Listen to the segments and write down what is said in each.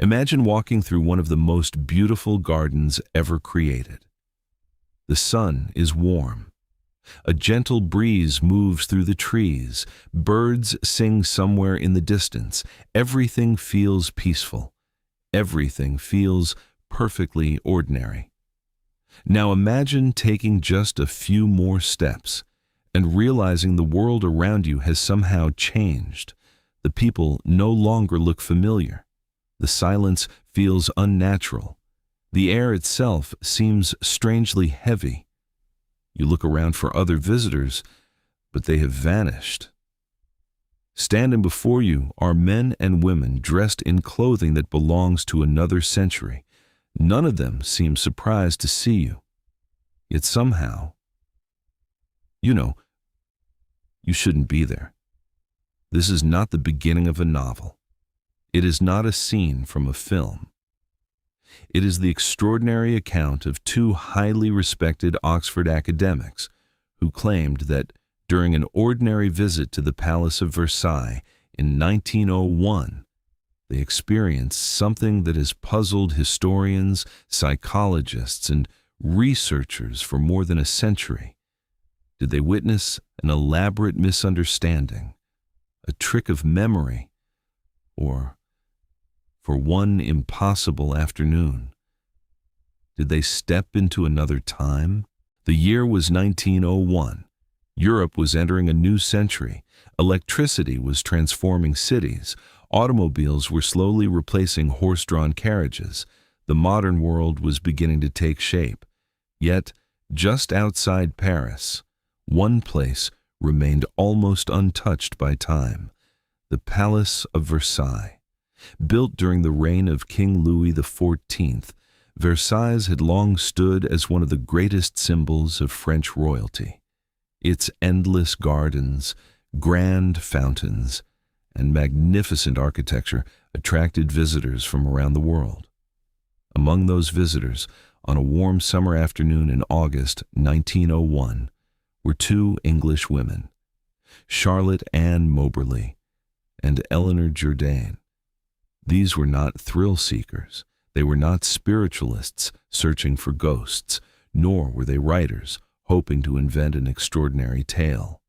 Imagine walking through one of the most beautiful gardens ever created. The sun is warm. A gentle breeze moves through the trees. Birds sing somewhere in the distance. Everything feels peaceful. Everything feels perfectly ordinary. Now imagine taking just a few more steps and realizing the world around you has somehow changed. The people no longer look familiar. The silence feels unnatural. The air itself seems strangely heavy. You look around for other visitors, but they have vanished. Standing before you are men and women dressed in clothing that belongs to another century. None of them seem surprised to see you. Yet somehow, you shouldn't be there. This is not the beginning of a novel. It is not a scene from a film. It is the extraordinary account of two highly respected Oxford academics who claimed that during an ordinary visit to the Palace of Versailles in 1901, they experienced something that has puzzled historians, psychologists, and researchers for more than a century. Did they witness an elaborate misunderstanding, a trick of memory, or for one impossible afternoon, did they step into another time? The year was 1901. Europe was entering a new century. Electricity was transforming cities. Automobiles were slowly replacing horse-drawn carriages. The modern world was beginning to take shape. Yet, just outside Paris, one place remained almost untouched by time: the Palace of Versailles. Built during the reign of King Louis XIV, Versailles had long stood as one of the greatest symbols of French royalty. Its endless gardens, grand fountains, and magnificent architecture attracted visitors from around the world. Among those visitors, on a warm summer afternoon in August 1901, were two English women, Charlotte Ann Moberly and Eleanor Jourdain. These were not thrill seekers. They were not spiritualists searching for ghosts, nor were they writers hoping to invent an extraordinary tale.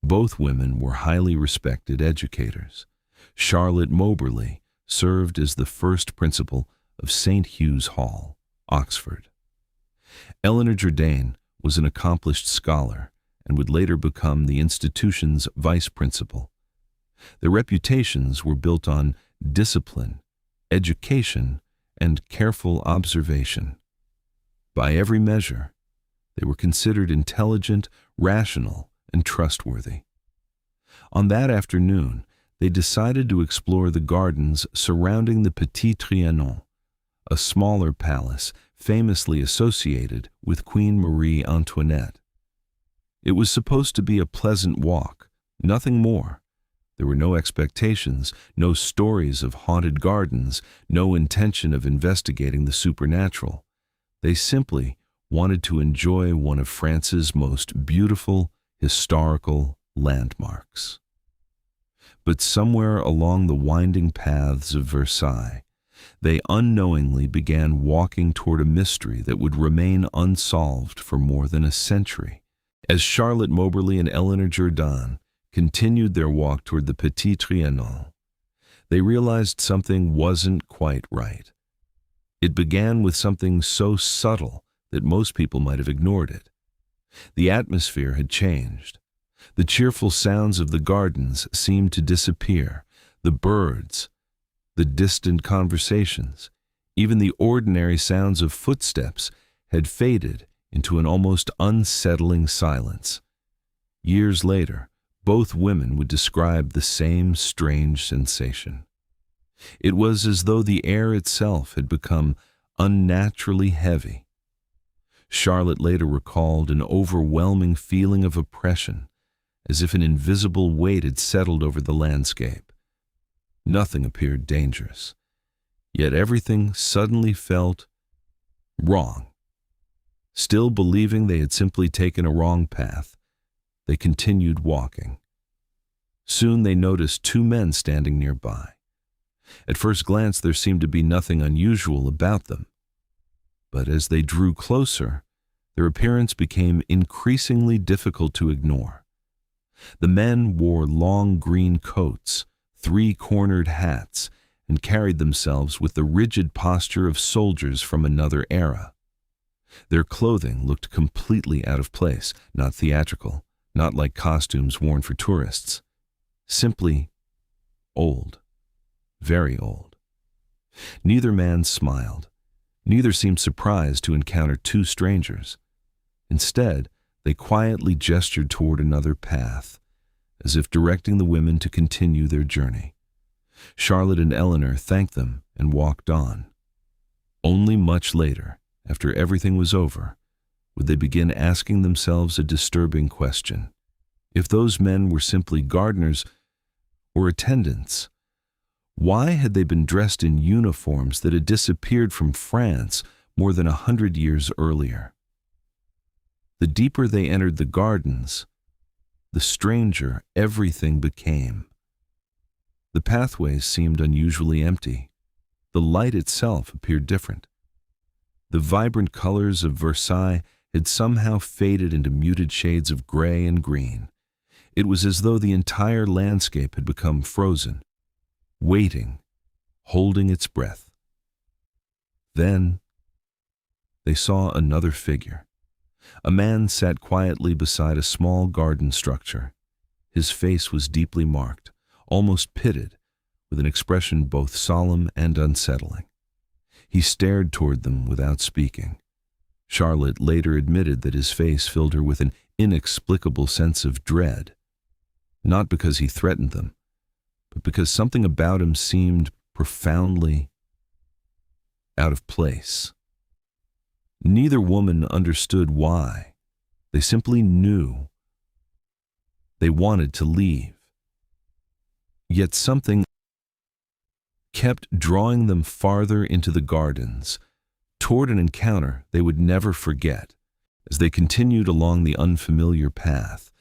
Both women were highly respected educators. Charlotte Moberly served as the first principal of St. Hugh's Hall, Oxford. Eleanor Jourdain was an accomplished scholar and would later become the institution's vice principal. Their reputations were built on discipline, education, and careful observation. By every measure, they were considered intelligent, rational, and trustworthy. On that afternoon, they decided to explore the gardens surrounding the Petit Trianon, a smaller palace famously associated with Queen Marie Antoinette. It was supposed to be a pleasant walk, nothing more. There were no expectations, no stories of haunted gardens, no intention of investigating the supernatural. They simply wanted to enjoy one of France's most beautiful historical landmarks. But somewhere along the winding paths of Versailles, they unknowingly began walking toward a mystery that would remain unsolved for more than a century. As Charlotte Moberly and Eleanor Jourdain continued their walk toward the Petit Trianon, they realized something wasn't quite right. It began with something so subtle that most people might have ignored it. The atmosphere had changed. The cheerful sounds of the gardens seemed to disappear. The birds, the distant conversations, even the ordinary sounds of footsteps had faded into an almost unsettling silence. Years later, both women would describe the same strange sensation. It was as though the air itself had become unnaturally heavy. Charlotte later recalled an overwhelming feeling of oppression, as if an invisible weight had settled over the landscape. Nothing appeared dangerous, yet everything suddenly felt wrong. Still believing they had simply taken a wrong path, they continued walking. Soon they noticed two men standing nearby. At first glance, there seemed to be nothing unusual about them. But as they drew closer, their appearance became increasingly difficult to ignore. The men wore long green coats, three-cornered hats, and carried themselves with the rigid posture of soldiers from another era. Their clothing looked completely out of place, not theatrical, not like costumes worn for tourists. Simply old, very old. Neither man smiled. Neither seemed surprised to encounter two strangers. Instead, they quietly gestured toward another path, as if directing the women to continue their journey. Charlotte and Eleanor thanked them and walked on. Only much later, after everything was over, would they begin asking themselves a disturbing question. If those men were simply gardeners or attendants, why had they been dressed in uniforms that had disappeared from France more than 100 years earlier? The deeper they entered the gardens, the stranger everything became. The pathways seemed unusually empty. The light itself appeared different. The vibrant colors of Versailles had somehow faded into muted shades of gray and green. It was as though the entire landscape had become frozen, waiting, holding its breath. Then they saw another figure. A man sat quietly beside a small garden structure. His face was deeply marked, almost pitted, with an expression both solemn and unsettling. He stared toward them without speaking. Charlotte later admitted that his face filled her with an inexplicable sense of dread, not because he threatened them, but because something about him seemed profoundly out of place. Neither woman understood why. They simply knew. They wanted to leave. Yet something kept drawing them farther into the gardens, toward an encounter they would never forget. As they continued along the unfamiliar path,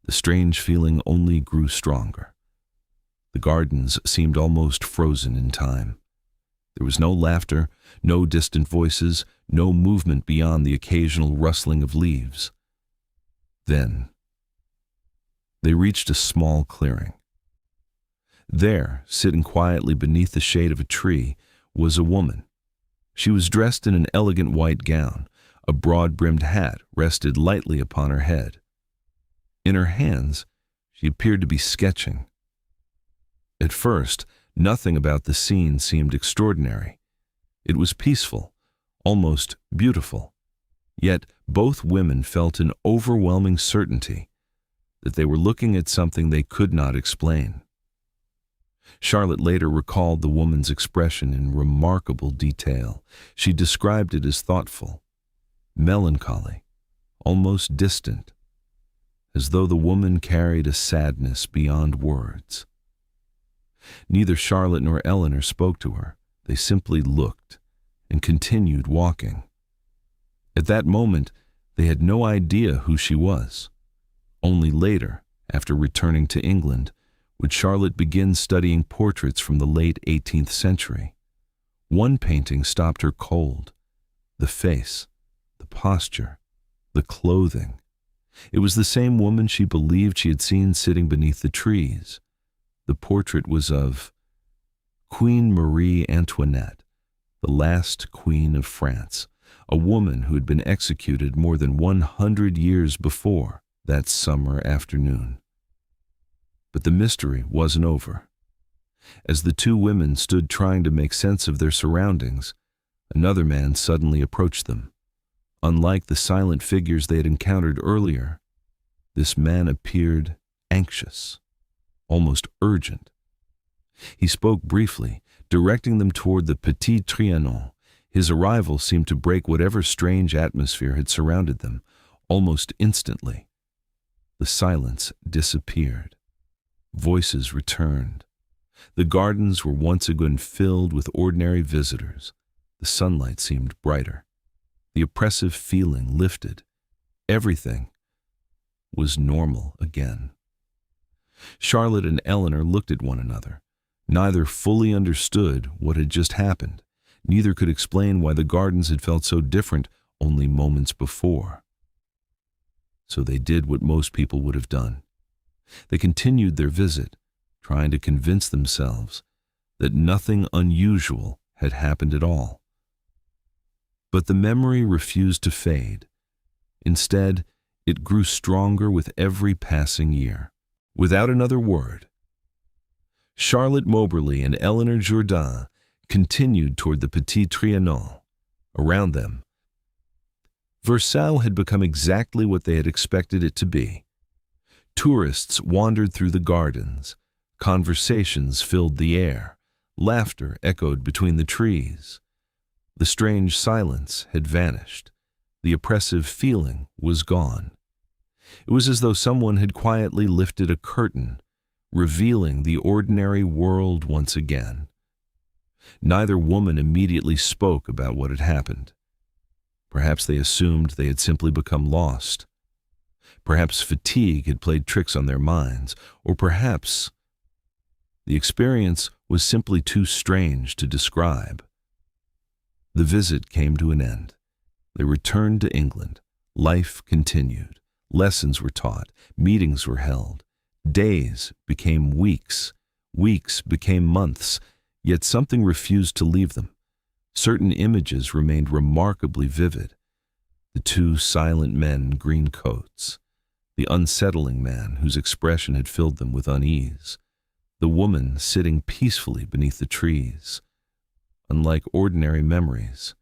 the strange feeling only grew stronger. The gardens seemed almost frozen in time. There was no laughter, no distant voices, no movement beyond the occasional rustling of leaves. Then they reached a small clearing. There, sitting quietly beneath the shade of a tree, was a woman. She was dressed in an elegant white gown. A broad-brimmed hat rested lightly upon her head. In her hands, she appeared to be sketching. At first, nothing about the scene seemed extraordinary. It was peaceful, almost beautiful. Yet both women felt an overwhelming certainty that they were looking at something they could not explain. Charlotte later recalled the woman's expression in remarkable detail. She described it as thoughtful, melancholy, almost distant, as though the woman carried a sadness beyond words. Neither Charlotte nor Eleanor spoke to her. They simply looked and continued walking. At that moment, they had no idea who she was. Only later, after returning to England, would Charlotte begin studying portraits from the late 18th century. One painting stopped her cold. The face, the posture, the clothing. It was the same woman she believed she had seen sitting beneath the trees. The portrait was of Queen Marie Antoinette, the last queen of France, a woman who had been executed more than 100 years before that summer afternoon. But the mystery wasn't over. As the two women stood trying to make sense of their surroundings, another man suddenly approached them. Unlike the silent figures they had encountered earlier, this man appeared anxious, almost urgent. He spoke briefly, directing them toward the Petit Trianon. His arrival seemed to break whatever strange atmosphere had surrounded them. Almost instantly, the silence disappeared. Voices returned. The gardens were once again filled with ordinary visitors. The sunlight seemed brighter. The oppressive feeling lifted. Everything was normal again. Charlotte and Eleanor looked at one another. Neither fully understood what had just happened. Neither could explain why the gardens had felt so different only moments before. So they did what most people would have done. They continued their visit, trying to convince themselves that nothing unusual had happened at all. But the memory refused to fade. Instead, it grew stronger with every passing year. Without another word, Charlotte Moberly and Eleanor Jourdain continued toward the Petit Trianon. Around them, Versailles had become exactly what they had expected it to be. Tourists wandered through the gardens. Conversations filled the air. Laughter echoed between the trees. The strange silence had vanished. The oppressive feeling was gone. It was as though someone had quietly lifted a curtain, revealing the ordinary world once again. Neither woman immediately spoke about what had happened. Perhaps they assumed they had simply become lost. Perhaps fatigue had played tricks on their minds, or perhaps the experience was simply too strange to describe. The visit came to an end. They returned to England. Life continued. Lessons were taught. Meetings were held. Days became weeks. Weeks became months. Yet something refused to leave them. Certain images remained remarkably vivid. The two silent men in green coats. The unsettling man whose expression had filled them with unease. The woman sitting peacefully beneath the trees. Unlike ordinary memories,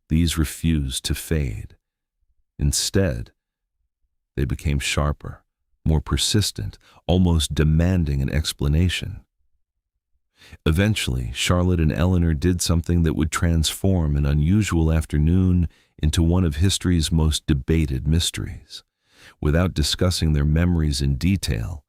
these refused to fade. Instead, they became sharper, more persistent, almost demanding an explanation. Eventually, Charlotte and Eleanor did something that would transform an unusual afternoon into one of history's most debated mysteries. Without discussing their memories in detail,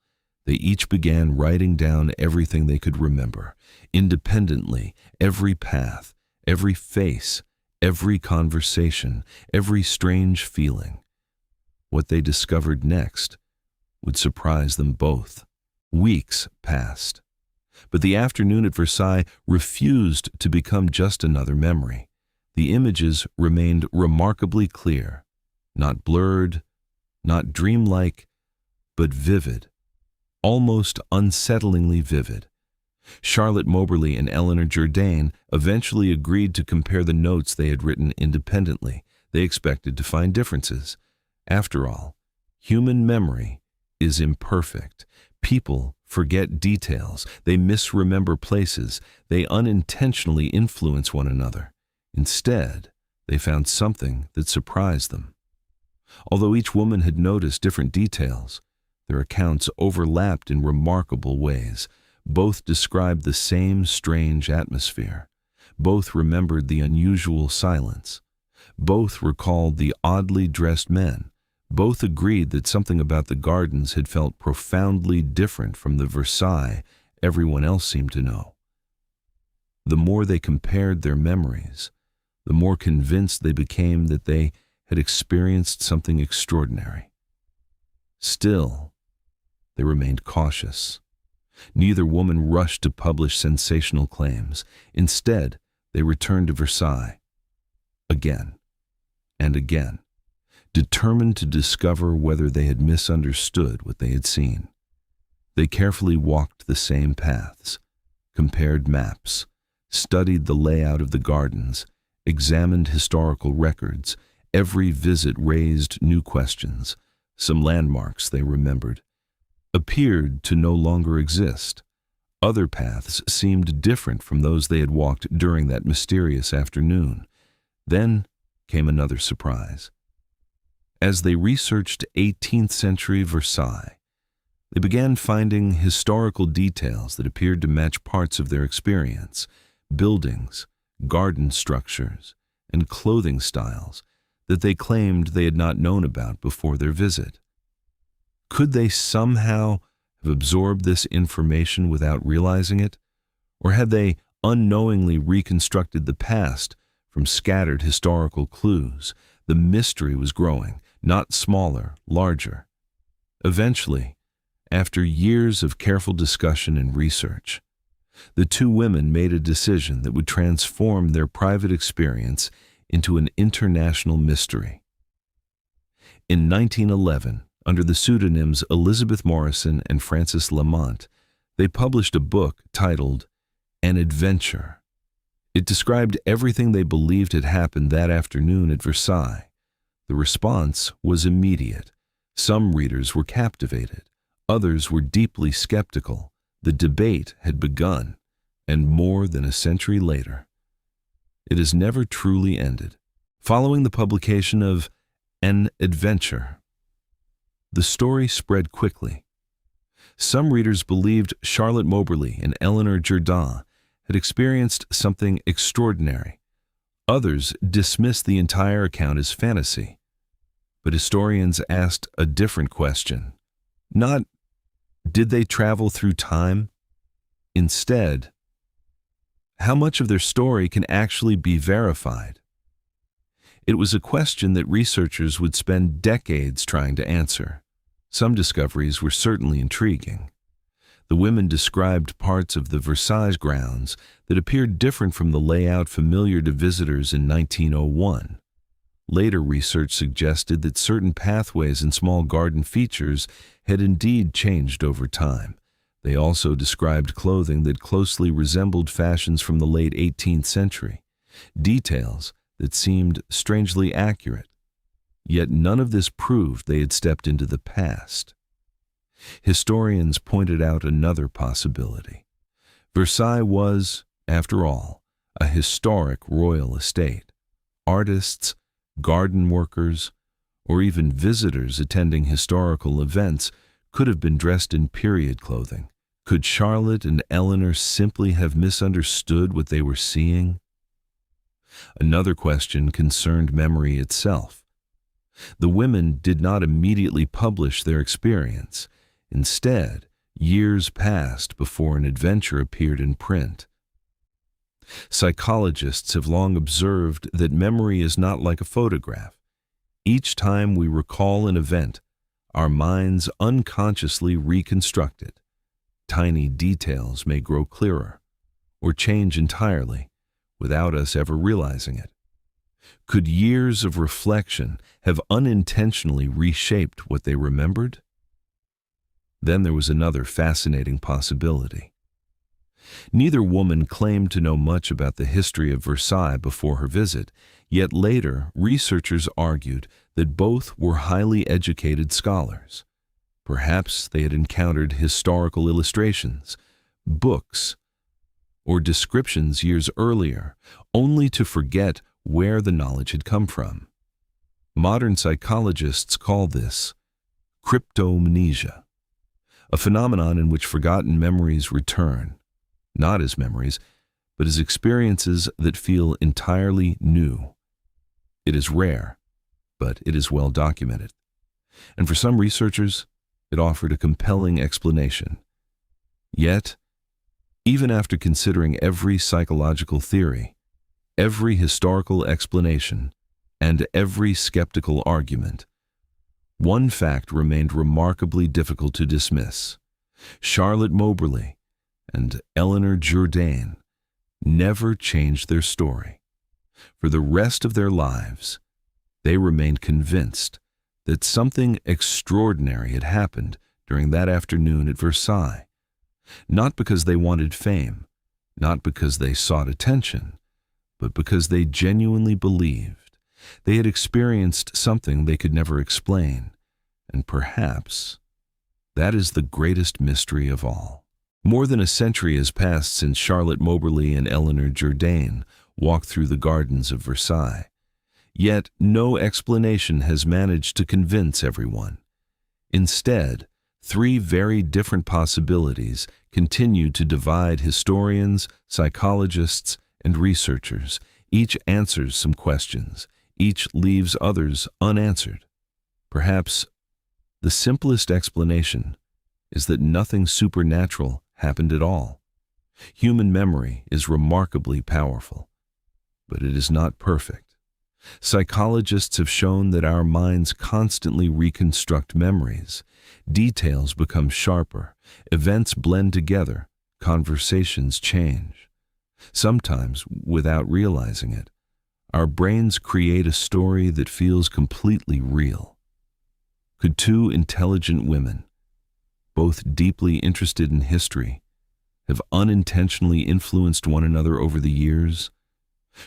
they each began writing down everything they could remember, independently, every path, every face, every conversation, every strange feeling. What they discovered next would surprise them both. Weeks passed, but the afternoon at Versailles refused to become just another memory. The images remained remarkably clear, not blurred, not dreamlike, but vivid, almost unsettlingly vivid. Charlotte Moberly and Eleanor Jourdain eventually agreed to compare the notes they had written independently. They expected to find differences. After all, human memory is imperfect. People forget details. They misremember places. They unintentionally influence one another. Instead, they found something that surprised them. Although each woman had noticed different details, their accounts overlapped in remarkable ways. Both described the same strange atmosphere. Both remembered the unusual silence. Both recalled the oddly dressed men. Both agreed that something about the gardens had felt profoundly different from the Versailles everyone else seemed to know. The more they compared their memories, the more convinced they became that they had experienced something extraordinary. Still, they remained cautious. Neither woman rushed to publish sensational claims. Instead, they returned to Versailles, again and again, determined to discover whether they had misunderstood what they had seen. They carefully walked the same paths, compared maps, studied the layout of the gardens, examined historical records. Every visit raised new questions. Some landmarks, they remembered, appeared to no longer exist. Other paths seemed different from those they had walked during that mysterious afternoon. Then came another surprise. As they researched 18th-century Versailles, they began finding historical details that appeared to match parts of their experience: buildings, garden structures, and clothing styles that they claimed they had not known about before their visit. Could they somehow have absorbed this information without realizing it? Or had they unknowingly reconstructed the past from scattered historical clues? The mystery was growing, not smaller, larger. Eventually, after years of careful discussion and research, The two women made a decision that would transform their private experience into an international mystery. In 1911, under the pseudonyms Elizabeth Morrison and Frances Lamont, they published a book titled An Adventure. It described everything they believed had happened that afternoon at Versailles. The response was immediate. Some readers were captivated. Others were deeply skeptical. The debate had begun, and more than a century later, it has never truly ended. Following the publication of An Adventure, the story spread quickly. Some readers believed Charlotte Moberly and Eleanor Jourdain had experienced something extraordinary. Others dismissed the entire account as fantasy. But historians asked a different question. Not, did they travel through time? Instead, how much of their story can actually be verified? It was a question that researchers would spend decades trying to answer. Some discoveries were certainly intriguing. The women described parts of the Versailles grounds that appeared different from the layout familiar to visitors in 1901. Later research suggested that certain pathways and small garden features had indeed changed over time. They also described clothing that closely resembled fashions from the late 18th century, details that seemed strangely accurate. Yet none of this proved they had stepped into the past. Historians pointed out another possibility. Versailles was, after all, a historic royal estate. Artists, garden workers, or even visitors attending historical events could have been dressed in period clothing. Could Charlotte and Eleanor simply have misunderstood what they were seeing? Another question concerned memory itself. The women did not immediately publish their experience. Instead, years passed before an adventure appeared in print. Psychologists have long observed that memory is not like a photograph. Each time we recall an event, our minds unconsciously reconstruct it. Tiny details may grow clearer or change entirely without us ever realizing it. Could years of reflection have unintentionally reshaped what they remembered? Then there was another fascinating possibility. Neither woman claimed to know much about the history of Versailles before her visit, yet later researchers argued that both were highly educated scholars. Perhaps they had encountered historical illustrations, books, or descriptions years earlier, only to forget where the knowledge had come from. Modern psychologists call this cryptomnesia, a phenomenon in which forgotten memories return, not as memories, but as experiences that feel entirely new. It is rare, but it is well documented. And for some researchers, it offered a compelling explanation. Yet, even after considering every psychological theory, every historical explanation, and every skeptical argument, one fact remained remarkably difficult to dismiss. Charlotte Moberly and Eleanor Jourdain never changed their story. For the rest of their lives, they remained convinced that something extraordinary had happened during that afternoon at Versailles, not because they wanted fame, not because they sought attention, but because they genuinely believed they had experienced something they could never explain, and perhaps that is the greatest mystery of all. More than a century has passed since Charlotte Moberly and Eleanor Jourdain walked through the gardens of Versailles. Yet no explanation has managed to convince everyone. Instead, three very different possibilities continue to divide historians, psychologists, and researchers. Each answers some questions. Each leaves others unanswered. Perhaps the simplest explanation is that nothing supernatural happened at all. Human memory is remarkably powerful, but it is not perfect. Psychologists have shown that our minds constantly reconstruct memories. Details become sharper, events blend together, conversations change. Sometimes, without realizing it, our brains create a story that feels completely real. Could two intelligent women, both deeply interested in history, have unintentionally influenced one another over the years?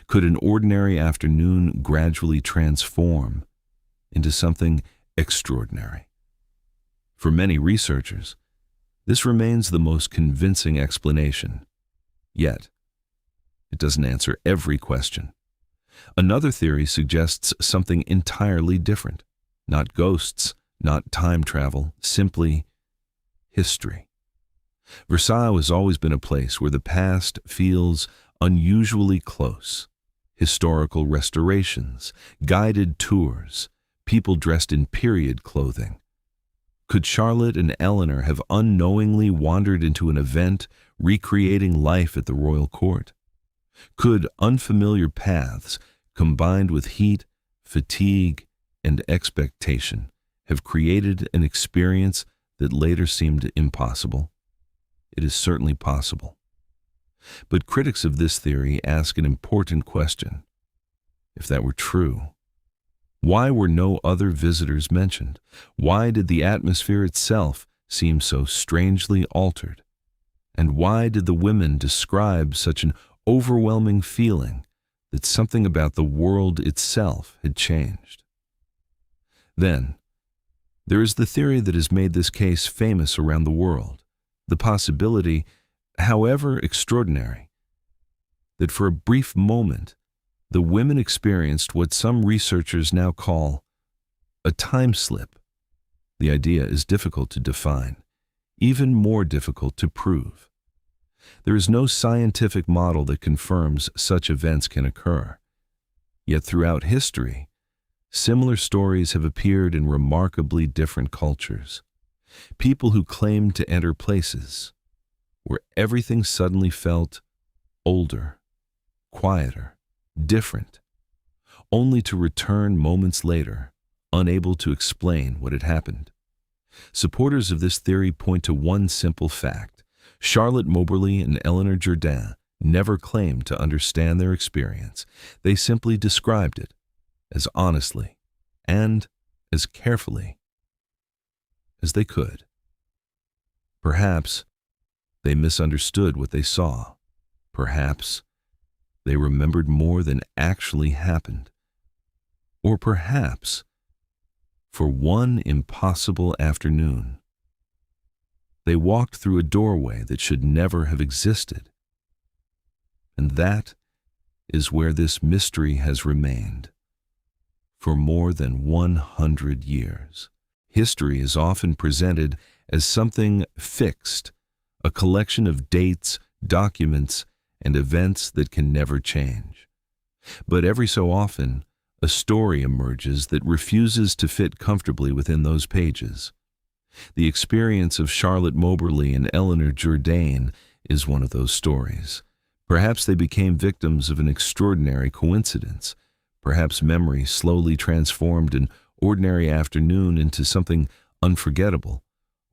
Could an ordinary afternoon gradually transform into something extraordinary? For many researchers, this remains the most convincing explanation. Yet, it doesn't answer every question. Another theory suggests something entirely different. Not ghosts, not time travel, simply history. Versailles has always been a place where the past feels unusually close. Historical restorations, guided tours, people dressed in period clothing. Could Charlotte and Eleanor have unknowingly wandered into an event recreating life at the royal court? Could unfamiliar paths, combined with heat, fatigue, and expectation, have created an experience that later seemed impossible? It is certainly possible. But critics of this theory ask an important question. If that were true, why were no other visitors mentioned? Why did the atmosphere itself seem so strangely altered? And why did the women describe such an overwhelming feeling that something about the world itself had changed? Then, there is the theory that has made this case famous around the world, the possibility, however extraordinary, that for a brief moment, the women experienced what some researchers now call a time slip. The idea is difficult to define, even more difficult to prove. There is no scientific model that confirms such events can occur. Yet throughout history, similar stories have appeared in remarkably different cultures. People who claimed to enter places where everything suddenly felt older, quieter, different, only to return moments later, unable to explain what had happened. Supporters of this theory point to one simple fact. Charlotte Moberly and Eleanor Jourdain never claimed to understand their experience. They simply described it as honestly and as carefully as they could. Perhaps they misunderstood what they saw. Perhaps they remembered more than actually happened. Or perhaps, for one impossible afternoon, they walked through a doorway that should never have existed. And that is where this mystery has remained for more than 100 years. History is often presented as something fixed, a collection of dates, documents, and events that can never change. But every so often, a story emerges that refuses to fit comfortably within those pages. The experience of Charlotte Moberly and Eleanor Jourdain is one of those stories. Perhaps they became victims of an extraordinary coincidence. Perhaps memory slowly transformed an ordinary afternoon into something unforgettable.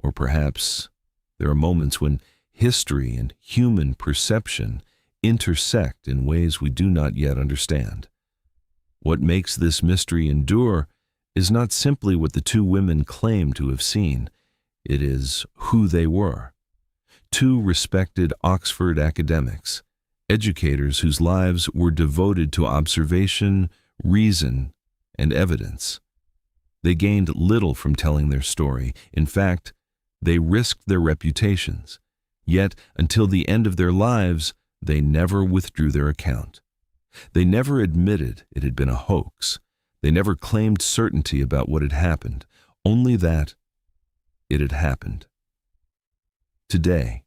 Or perhaps there are moments when history and human perception intersect in ways we do not yet understand. What makes this mystery endure is not simply what the two women claim to have seen. It is who they were. Two respected Oxford academics, educators whose lives were devoted to observation, reason, and evidence. They gained little from telling their story. In fact, they risked their reputations. Yet, until the end of their lives, they never withdrew their account. They never admitted it had been a hoax. They never claimed certainty about what had happened, only that it had happened. Today,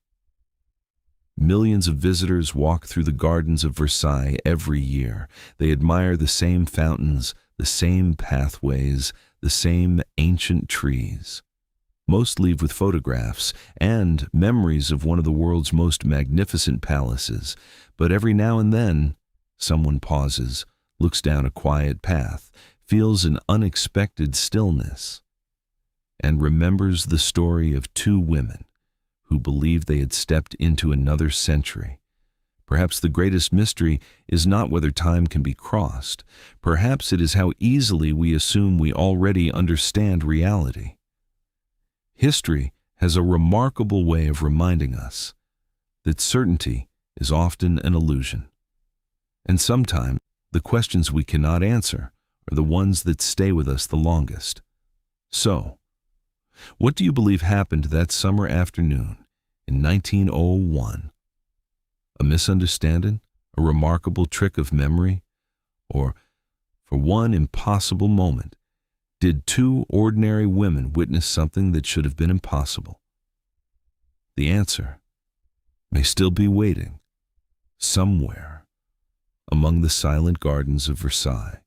millions of visitors walk through the gardens of Versailles every year. They admire the same fountains, the same pathways, the same ancient trees. Most leave with photographs and memories of one of the world's most magnificent palaces, but every now and then, someone pauses, looks down a quiet path, feels an unexpected stillness, and remembers the story of two women who believed they had stepped into another century. Perhaps the greatest mystery is not whether time can be crossed. Perhaps it is how easily we assume we already understand reality. History has a remarkable way of reminding us that certainty is often an illusion. And sometimes the questions we cannot answer are the ones that stay with us the longest. So, what do you believe happened that summer afternoon in 1901? A misunderstanding? A remarkable trick of memory? Or, for one impossible moment, did two ordinary women witness something that should have been impossible? The answer may still be waiting somewhere among the silent gardens of Versailles.